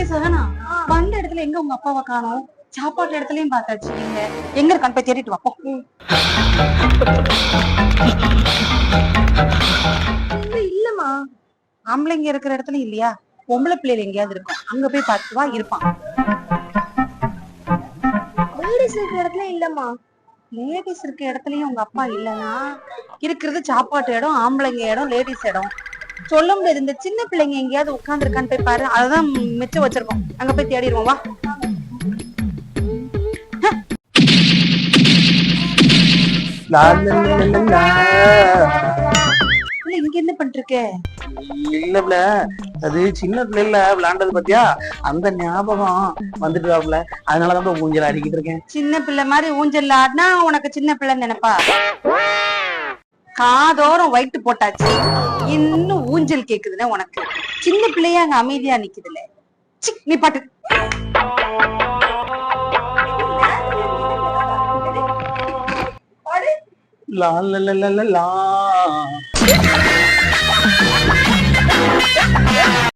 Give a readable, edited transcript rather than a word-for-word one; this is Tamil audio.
ஏ சகனா, வந்த இடத்துல எங்க உங்க அப்பாவை காணோம்? சாப்பாட்டு இடத்துலயும் பார்த்தாச்சு, நீங்க எங்க இருக்கான்னு போய் தேடிட்டு வாப்போ. இல்லம்மா, ஆம்பளைங்க இருக்கிற இடத்துல இல்லையா? பொம்பளை பிள்ளைகள் எங்கேயாவது இருக்கும், அங்க போய் பார்த்து வா, இருப்பான். லேடிஸ் இருக்கிற இடத்துல இல்லம்மா. லேடிஸ் இருக்க இடத்துலயும் உங்க அப்பா இல்லன்னா இருக்கிறது சாப்பாட்டு இடம், ஆம்பளைங்க இடம், லேடிஸ் இடம் சொல்ல முடியாது. இந்த சின்ன பிள்ளைங்க எங்கேயாவது உட்கார்ந்து இருக்கான்னு போய் பாரு, அததான் மிச்சம் வச்சிருக்கோம், அங்க போய் தேடிடுவோம் வா. இங்க என்ன பண்றிருக்க? இல்ல அது சின்ன பிள்ளைல விளையாண்டது பத்தியா, அந்த ஞாபகம் வந்துட்டு அதனாலதான் ஊஞ்சல் ஆடிக்கிட்டு இருக்கேன். சின்ன பிள்ளை மாதிரி ஊஞ்சல் ஆடினா உனக்கு சின்ன பிள்ளை நினைப்பா? காதோரம் வயிட்டு போட்டாச்சு, இன்னும் ஊஞ்சல் கேக்குதுன்னா உனக்கு? சின்ன பிள்ளையா அங்க அமைதியா நிக்குதுல, நீ பாட்டு. லா லா லா லா லா